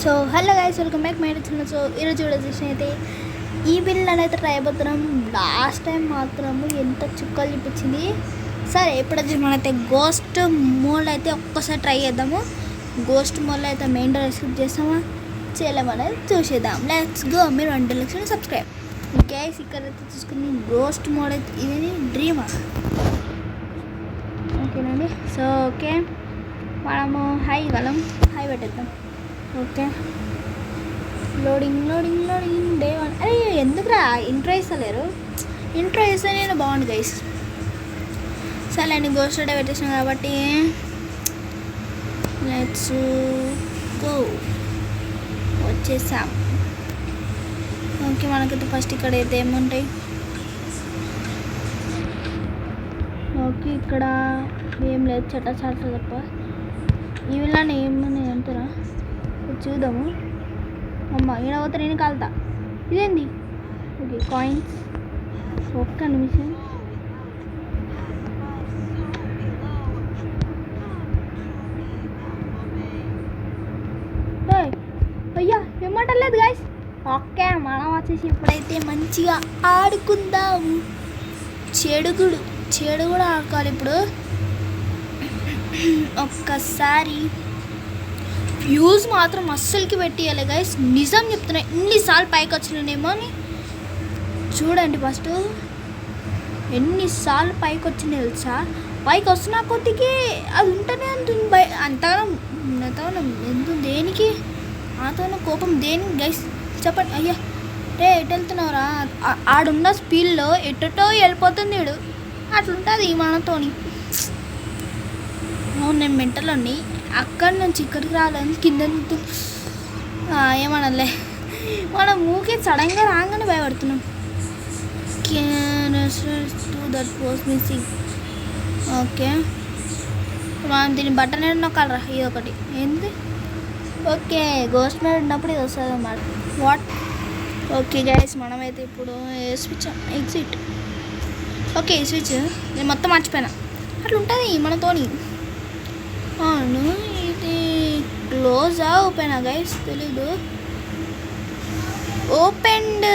So hello guys, welcome back my channel. So ఈరోజు చూడేసి అయితే ఈ బిల్ అనేది ట్రై అయిపోతున్నాం. లాస్ట్ టైం మాత్రము ఎంత చుక్కలు చూపించింది. సరే ఎప్పుడైతే మనైతే గోస్ట్ మోడ్ అయితే ఒక్కసారి ట్రై చేద్దాము. గోస్ట్ మోడ్లో అయితే మెయిన్ డోర్ స్కిప్ చేస్తామా చేయలేమనేది చూసేద్దాం. Let's go. మీరు 1 లక్షలు సబ్స్క్రైబ్. గైస్ ఇక్కడైతే చూసుకుని గోస్ట్ మోడ్ అయితే ఇది డ్రీమా. ఓకేనండి. సో ఓకే, మనము హై పెట్టేద్దాం. Okay, loading day 1. అరే ఎందుకురా ఇంట్రో ఇస్తలేరు? ఇంట్రో ఇస్తే నేను బాగుండు గైస్. సరే అండి, గోస్ట్ డే పెట్టేసాను కాబట్టి లెట్స్ గో. వచ్చేసాం. ఓకే, మనకైతే ఫస్ట్ ఇక్కడ అయితే ఏముంటాయి? ఓకే, ఇక్కడ ఏం లేదు, చట్ట తప్ప. ఈ విల్లాన్ని ఏమన్నా అంటారా చూద్దాము. అమ్మ ఈడ పోతే నేను కాలుతా. ఇదేంది? Okay, coins. ఒక్క నిమిషం. అయ్యా ఏమంటలేదు గాయస్. ఓకే, మనం వచ్చేసి ఇప్పుడైతే మంచిగా ఆడుకుందాము. చెడు కూడా ఆడుకోవాలి ఇప్పుడు. ఒక్కసారి వ్యూస్ మాత్రం అస్సలకి పెట్టియాలి గైస్. నిజం చెప్తున్నా, ఎన్నిసార్లు పైకి వచ్చినానేమో అని చూడండి. ఫస్ట్ ఎన్నిసార్లు పైకి వచ్చినాయి తెలుసా? పైకి వస్తున్న కొద్దికి అది ఉంటేనే అంటుంది. అంతగానం ఎంత దేనికి ఆతోన కోపం దేనికి గైస్ చెప్పండి. అయ్యా రే ఎటు వెళ్తున్నావురా? ఆడున్న స్పీడ్లో ఎటో వెళ్ళిపోతుంది వీడు. అట్లుంటుంది మనతోని. అవును, నేను మెంటలోని. అక్కడి నుంచి ఇక్కడికి రాలని కింద ఏమనలే, మనం ఊకే సడన్గా రాగానే భయపడుతున్నాం. That was missing. ఓకే, మనం దీన్ని బట్టన్ ఏడు నొక్కాలరా. ఇది ఒకటి ఏంది? ఓకే, గోస్ట్ మీద ఉన్నప్పుడు ఇది వస్తుంది అన్నమాట. వాట్? ఓకే గైస్, మనమైతే ఇప్పుడు స్విచ్ ఎగ్జిట్. ఓకే, స్విచ్ నేను మొత్తం మర్చిపోయినా. అట్లా ఉంటుంది మనతోని. అవును, ఇది క్లోజా ఓపెనా గైస్ తెలీదు. ఓపెన్డ్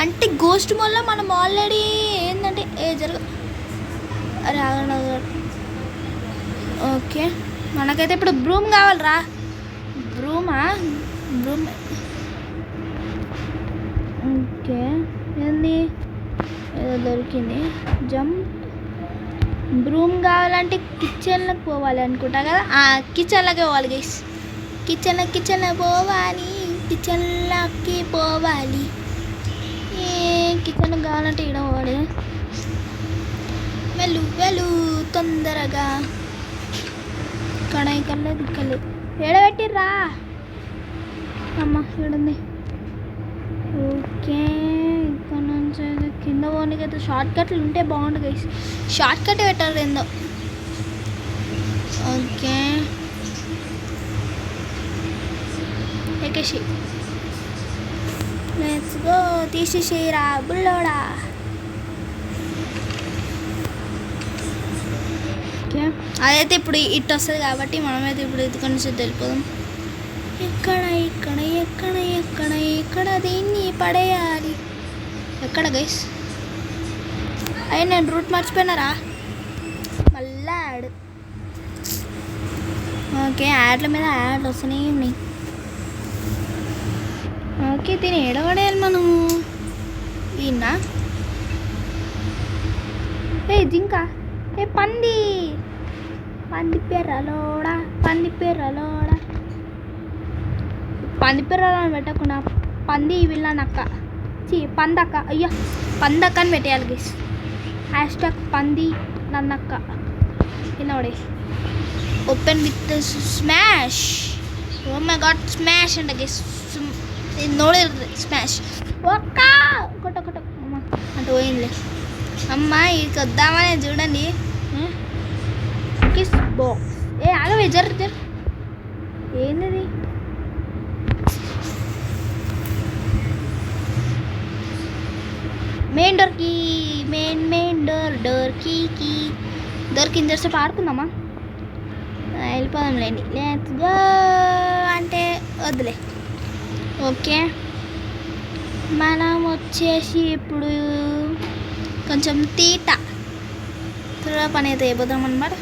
అంటే గోస్ట్ వల్ల మనం ఆల్రెడీ ఏంటంటే అరే ఆగండి. ఓకే, మనకైతే ఇప్పుడు బ్రూమ్ కావాలరా. బ్రూమ్ ఓకే, ఏంది ఏదో దొరికింది. జంప్. బ్రూమ్ కావాలంటే కిచెన్లోకి పోవాలి అనుకుంటా కదా. కిచెన్లోకి పోవాలి గైస్. కిచెన్లో పోవాలి. కిచెన్లోకి పోవాలి. కిచెన్కి కావాలంటే ఇక్కడ పోవాలి. వెళ్ళు తొందరగా. ఇక్కడలేదు ఏడబెట్టిర్రా. అమ్మ ఈడుంది. ఓకే, ఇక్కడ నుంచి కింద పోనీకి అయితే షార్ట్ కట్లు ఉంటే బాగుండు గైస్. షార్ట్ కట్ పెట్టారు ఏందో. ఓకే, ఎక్కేసి లెట్స్ గో. తీసేసేయరా బుల్లోడా. ఓకే, అదైతే ఇప్పుడు ఇటు వస్తుంది కాబట్టి మనమైతే ఇప్పుడు ఇది నుంచి వెళ్ళిపోదాం. ఎక్కడ దీన్ని పడేయాలి? ఎక్కడ గైస్? అయ్యి నేను రూట్ మర్చిపోయినారా మళ్ళా యాడ్. ఓకే, యాడ్ల మీద యాడ్లు వస్తున్నాయి ఉన్నాయి. ఓకే, దీన్ని ఎడబడేయాలి మనము. ఈయన జింక. పంది పెర్రలోడా. పంది పిర్రలను పెట్టకుండా పంది వీళ్ళనక్క పందక్క. అయ్యా పందక్క అని పెట్టేయాలి గైస్. హ్యాష్టాగ్ పంది నన్నక్క. కిందపడే. Open with smash. Oh my god, smash అంట గైస్. నోడేది స్మాష్. ఒక్క అమ్మ అంటే పోయిందిలే. అమ్మ ఇక వద్దామని చూడండి. Kiss box. ఆగవే జర్ ఏంది? మెయిన్ డోర్ కీ దొరికింది. జర్సేపు ఆడుకుందామా? వెళ్ళిపోదాంలేండి. Let's go. అంటే వద్దులే. ఓకే, మనం వచ్చేసి ఇప్పుడు కొంచెం త్వరగా పని అయితే అయిపోదాం అనమాట.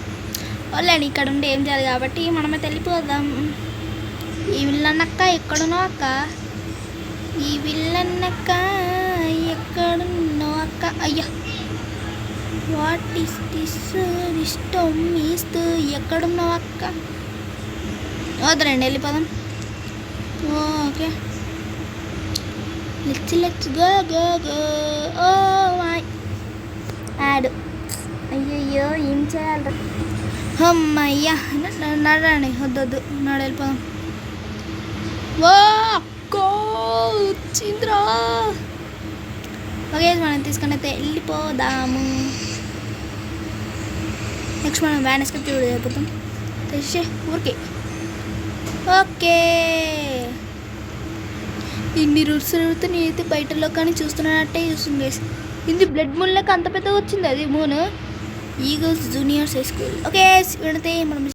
వాళ్ళని ఇక్కడ ఉండి ఏం చేయాలి కాబట్టి మనమైతే వెళ్ళిపోదాం. ఈ విల్లన్నక్క ఎక్కడున్నో అక్క, ఈ విల్లన్నక్క ఎక్కడున్నో అక్క. అయ్యా, వాట్ ఈస్ దిస్ టొమ్మీస్తూ ఎక్కడున్నో అక్క. వద్దురండి, వెళ్ళిపోదాం. Okay, let's go go go. Oh my god. అయ్యయ్యో, ఏం చేయాలి? అమ్మయ్యా, నడండి. వద్దొద్దు, వెళ్ళిపోదాం. వా అక్కో వచ్చింద్రా. ఓకే, మనం తీసుకొని అయితే వెళ్ళిపోదాము. నెక్స్ట్ మనం వ్యాన్ ఎస్కేప్ అయిపోతాం తెచ్చే ఊరికే. ఓకే, ఇన్ని రూల్స్ అడిగితే నేనైతే బయటలో కానీ చూస్తున్నట్టే చూస్తుంది. ఇది బ్లడ్ మూన్ లెక్క అంత పెద్దగా వచ్చింది అది moon. Eagles Juniors High School. Okay, విడితే మనం